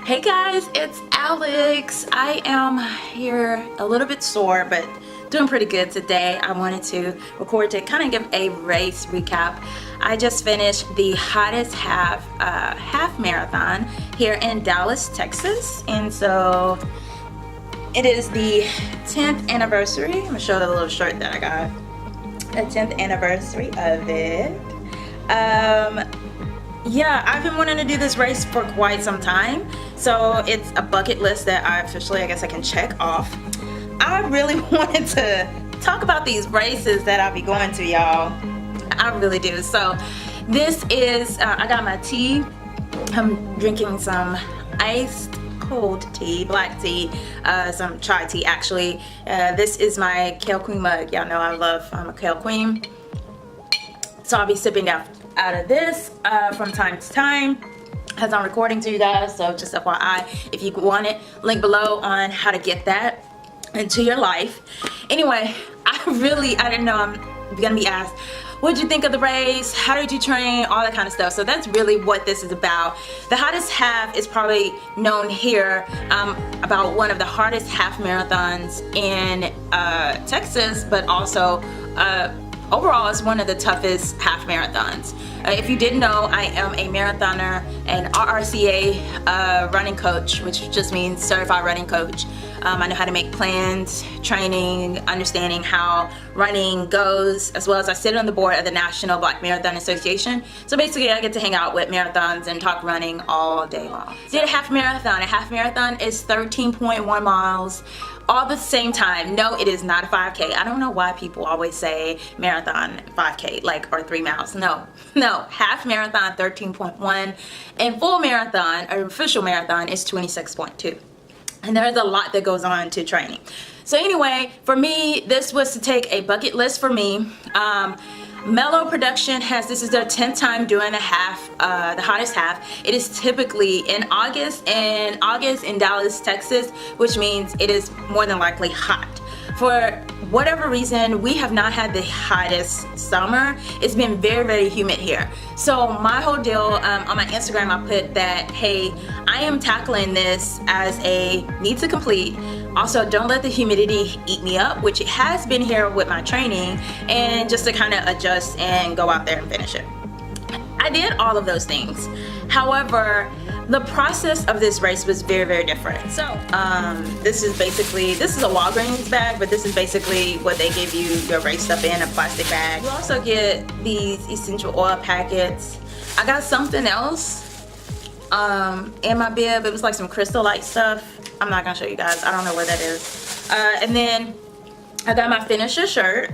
Hey guys, it's Alex. I am here a little bit sore, but doing pretty good today. I wanted to record to kind of give a race recap. I just finished the hottest half marathon here in Dallas, Texas, and so it is the 10th anniversary. I'm gonna show the little shirt that I got. The 10th anniversary of it. Yeah, I've been wanting to do this race for quite some time, so it's a bucket list that I guess I can check off. I really wanted to talk about these races that I'll be going to, y'all. I really do. So this is, I got my tea. I'm drinking some iced cold tea, black tea, some chai tea actually. This is my Kale Queen mug. Y'all know I'm a Kale Queen. So I'll be sipping out of this from time to time as I'm recording to you guys. So just FYI, if you want it, link below on how to get that into your life. Anyway, I didn't know I'm gonna be asked, what'd you think of the race? How did you train? All that kind of stuff. So that's really what this is about. The hottest half is probably known here about one of the hardest half marathons in Texas, but also overall, it's one of the toughest half marathons. If you didn't know, I am a marathoner and RRCA running coach, which just means certified running coach. I know how to make plans, training, understanding how running goes, as well as I sit on the board of the National Black Marathon Association. So basically, I get to hang out with marathons and talk running all day long. Did a half marathon. A half marathon is 13.1 miles. All the same time. No, it is not a 5K. I don't know why people always say marathon 5K, or 3 miles. No, half marathon 13.1, and full marathon, or official marathon, is 26.2. And there's a lot that goes on to training. So anyway, for me, this was to take a bucket list for me. Mellow Production this is their 10th time doing the hottest half. It is typically in August in Dallas, Texas, which means it is more than likely hot. For whatever reason, we have not had the hottest summer. It's been very, very humid here. So my whole deal, on my Instagram, I put that, hey, I am tackling this as a need to complete. Also, don't let the humidity eat me up, which it has been here with my training, and just to kind of adjust and go out there and finish it. I did all of those things. However, the process of this race was very, very different. So this is a Walgreens bag, but this is basically what they give you your race stuff in, a plastic bag. You also get these essential oil packets. I got something else in my bib. It was like some Crystal Light stuff. I'm not gonna show you guys. I don't know what that is. And then I got my finisher shirt.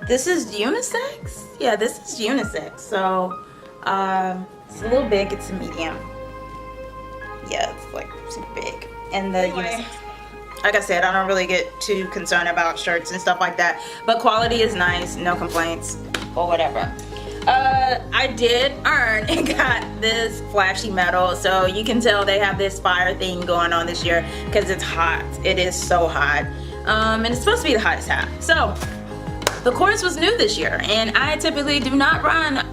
This is unisex? Yeah, this is unisex. So it's a little big, it's a medium. Yeah, it's like super big. And the unisex. Like I said, I don't really get too concerned about shirts and stuff like that. But quality is nice, no complaints or whatever. I did earn and got this flashy medal, so you can tell they have this fire thing going on this year because it's hot. It is so hot. And it's supposed to be the hottest half. So the course was new this year, and I typically do not run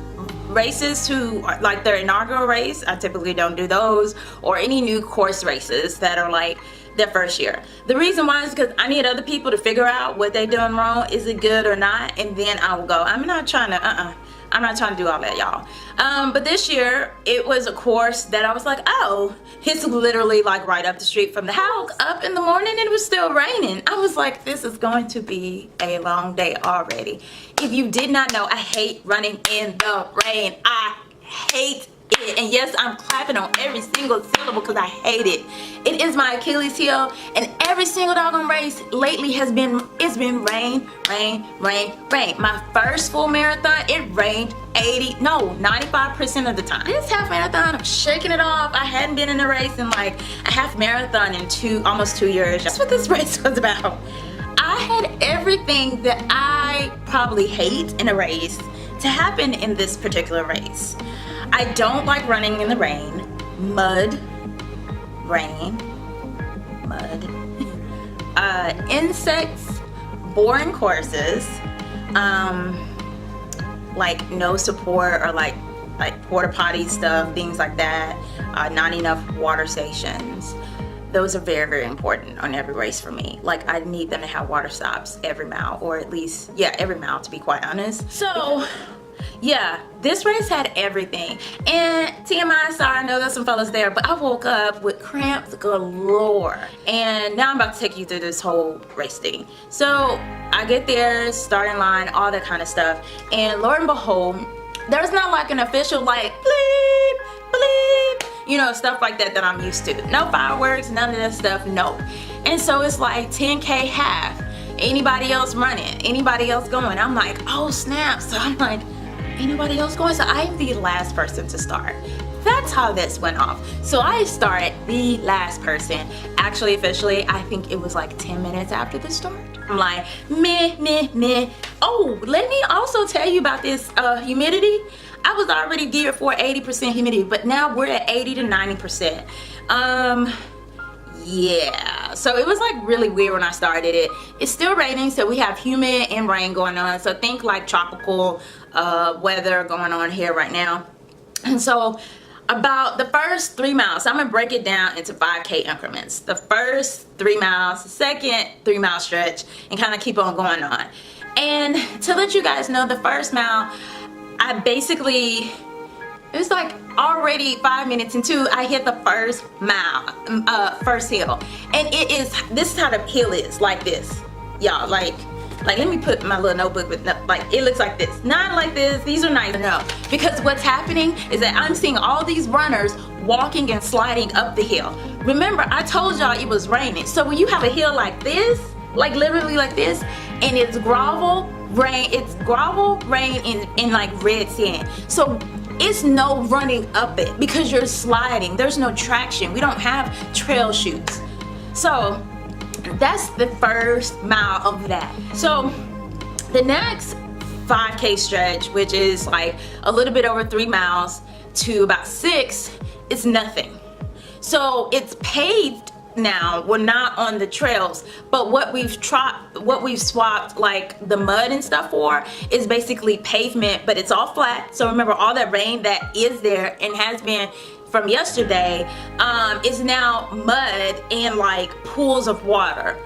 races like their inaugural race. I typically don't do those, or any new course races that are like their first year. The reason why is because I need other people to figure out what they're doing wrong, is it good or not, and then I will go. I'm not trying to do all that, y'all. But this year, it was a course that I was like, oh, it's literally like right up the street from the house. Up in the morning, and it was still raining. I was like, this is going to be a long day already. If you did not know, I hate running in the rain. I hate it. And yes, I'm clapping on every single syllable because I hate it. It is my Achilles heel, and every single doggone race lately it's been rain. My first full marathon, it rained 95% of the time. This half marathon, I'm shaking it off. I hadn't been in a race in like a half marathon in almost 2 years. That's what this race was about. I had everything that I probably hate in a race to happen in this particular race. I don't like running in the rain, mud, insects, boring courses, like no support or like like porta potty stuff, things like that, not enough water stations. Those are very, very important on every race for me. Like, I need them to have water stops every mile, or at least, yeah, every mile, to be quite honest. So yeah, this race had everything. And TMI, sorry, I know there's some fellas there, but I woke up with cramps galore. And now I'm about to take you through this whole race thing. So I get there, starting line, all that kind of stuff. And lo and behold, there's not like an official like bleep, bleep, you know, stuff like that I'm used to. No fireworks, none of that stuff, no. And so it's like 10K half. Anybody else running? Anybody else going? I'm like, oh snap. So I'm like, anybody else going? So I'm the last person to start. That's how this went off. So I started the last person. Actually, officially, I think it was like 10 minutes after the start. I'm like, meh, meh, meh. Oh, let me also tell you about this humidity. I was already geared for 80% humidity, but now we're at 80 to 90%. Yeah, so it was like really weird when I started it. It's still raining, so we have humid and rain going on. So think like tropical weather going on here right now. And so about the first 3 miles, I'm gonna break it down into 5K increments. The first 3 miles, the second 3 mile stretch, and kind of keep on going on. And to let you guys know, the first mile, I basically, it was like already 5 minutes into, I hit the first mile, first hill. And it is, this is how the hill is, like this. Y'all, like let me put my little notebook with, like, it looks like this. Not like this, these are nice, no. Because what's happening is that I'm seeing all these runners walking and sliding up the hill. Remember, I told y'all it was raining. So when you have a hill like this, like literally like this, and it's gravel, rain in like red sand. So it's no running up it because you're sliding. There's no traction. We don't have trail shoes. So that's the first mile of that. So the next 5K stretch, which is like a little bit over 3 miles to about 6, is nothing. So it's paved now. We're not on the trails, but what we've swapped like the mud and stuff for is basically pavement, but it's all flat. So remember, all that rain that is there and has been from yesterday is now mud and like pools of water.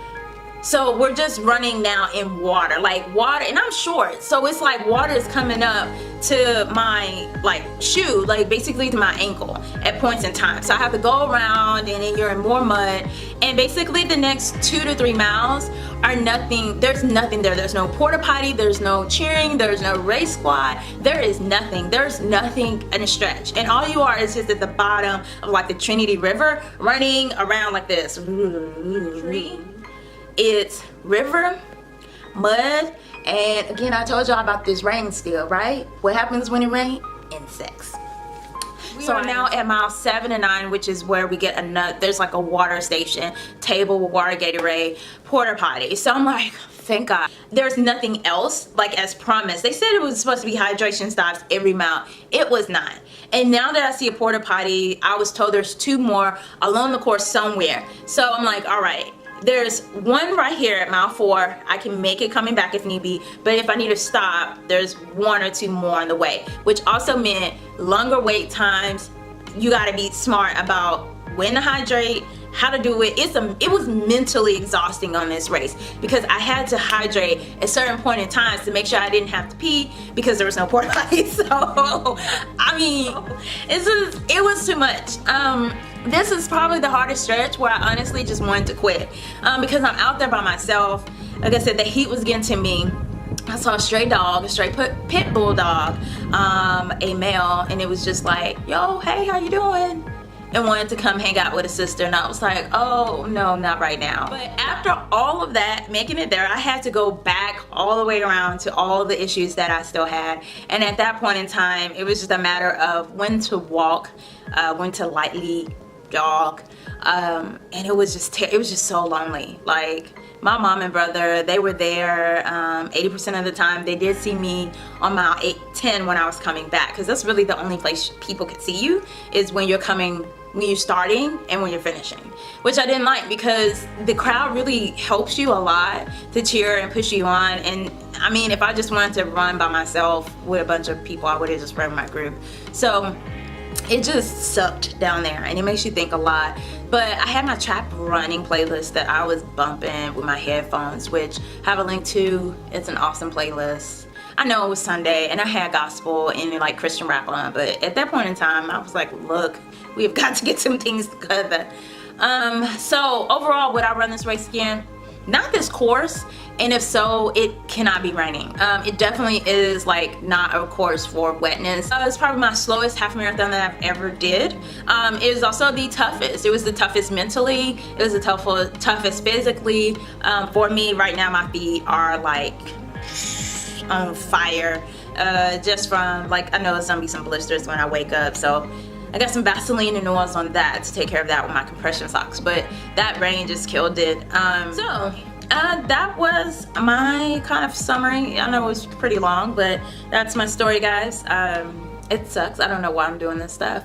So we're just running now in water, and I'm short, so it's like water is coming up to my like shoe, like basically to my ankle at points in time. So I have to go around, and then you're in more mud, and basically the next 2 to 3 miles are nothing. There's nothing there. There's no porta potty, there's no cheering, there's no race squad, there is nothing. There's nothing in a stretch, and all you are is just at the bottom of like the Trinity River, running around like this. It's river, mud, and again, I told y'all about this rain still, right? What happens when it rains? Insects. So we're now at mile 7 and 9, which is where we get there's like a water station, table with water, Gatorade, porta potty. So I'm like, thank God. There's nothing else, like as promised. They said it was supposed to be hydration stops every mile. It was not. And now that I see a porta potty, I was told there's 2 more along the course somewhere. So I'm like, all right. There's one right here at mile 4. I can make it coming back if need be, but if I need to stop, there's 1 or 2 more on the way, which also meant longer wait times. You got to be smart about when to hydrate, how to do it. It was mentally exhausting on this race because I had to hydrate at certain point in times to make sure I didn't have to pee because there was no porta potty. So I mean, it was too much. This is probably the hardest stretch where I honestly just wanted to quit because I'm out there by myself. Like I said, the heat was getting to me. I saw a stray dog, a stray pit bull dog, a male, and it was just like, yo, hey, how you doing? And wanted to come hang out with a sister, and I was like, oh no, not right now. But after all of that, making it there, I had to go back all the way around to all the issues that I still had. And at that point in time, it was just a matter of when to walk, when to lightly jog, and it was just so lonely. Like, my mom and brother, they were there 80% of the time. They did see me on mile 10 when I was coming back, because that's really the only place people could see you, is when you're starting and when you're finishing, which I didn't like, because the crowd really helps you a lot to cheer and push you on. And I mean, if I just wanted to run by myself with a bunch of people, I would have just run my group. So it just sucked down there, and it makes you think a lot. But I had my trap running playlist that I was bumping with my headphones, which I have a link to. It's an awesome playlist. I know it was Sunday and I had gospel and like Christian rap on, but at that point in time I was like, look, we have got to get some things together. So overall, would I run this race again? Not this course, and if so, it cannot be raining. It definitely is like not a course for wetness. It's probably my slowest half marathon that I've ever did. It was also the toughest. It was the toughest mentally. It was the toughest physically. For me right now, my feet are like on fire, just from like, I know it's gonna be some blisters when I wake up, so I got some Vaseline and oils on that to take care of that with my compression socks. But that rain just killed it. That was my kind of summary. I know it was pretty long, but that's my story, guys. It sucks. I don't know why I'm doing this stuff.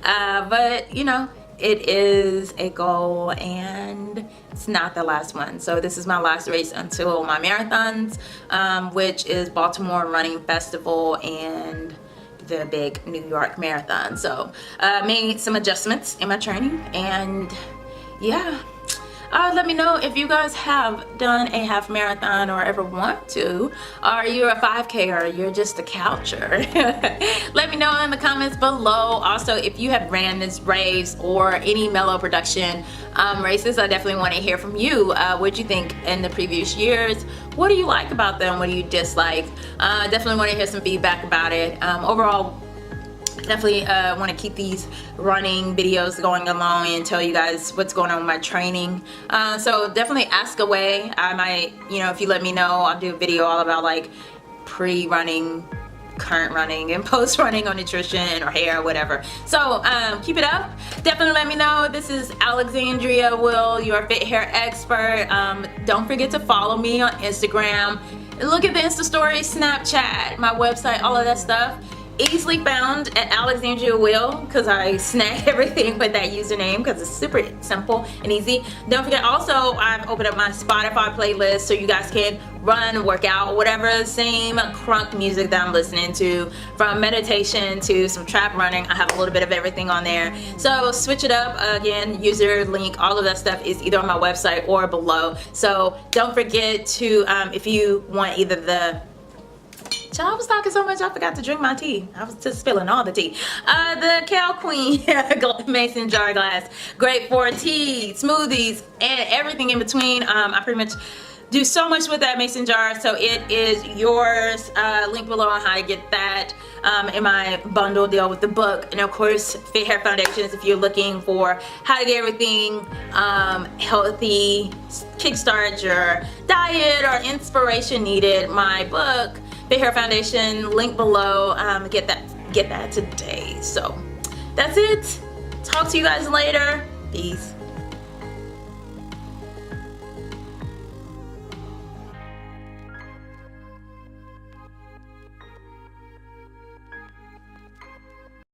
But you know, it is a goal and it's not the last one. So this is my last race until my marathons, which is Baltimore Running Festival and the big New York Marathon. So made some adjustments in my training, and yeah. Let me know if you guys have done a half marathon or ever want to, or you're a 5K, or you're just a coucher. Let me know in the comments below. Also, if you have ran this race or any Mellow Production races, I definitely want to hear from you. What you think in the previous years? What do you like about them? What do you dislike? Definitely want to hear some feedback about it. Overall, definitely want to keep these running videos going along and tell you guys what's going on with my training. So definitely ask away. I might, you know, if you let me know, I'll do a video all about like pre-running, current running, and post-running on nutrition or hair or whatever. So keep it up. Definitely let me know. This is Alexandria Will, your fit hair expert. Don't forget to follow me on Instagram. Look at the Insta stories, Snapchat, my website, all of that stuff. Easily found at Alexandria Will, because I snag everything with that username because it's super simple and easy. Don't forget, also I've opened up my Spotify playlist so you guys can run, work out, whatever, same crunk music that I'm listening to, from meditation to some trap running. I have a little bit of everything on there, so switch it up. Again, user link, all of that stuff is either on my website or below. So don't forget to if you want either the I was talking so much I forgot to drink my tea. I was just spilling all the tea. The Cal Queen mason jar glass, great for tea, smoothies, and everything in between. I pretty much do so much with that mason jar, so it is yours. Link below on how to get that in my bundle deal with the book, and of course Fit Hair Foundations if you're looking for how to get everything healthy, kickstart your diet or inspiration needed. My book, Fit Hair Foundation, link below. Get that today. So that's it. Talk to you guys later. Peace.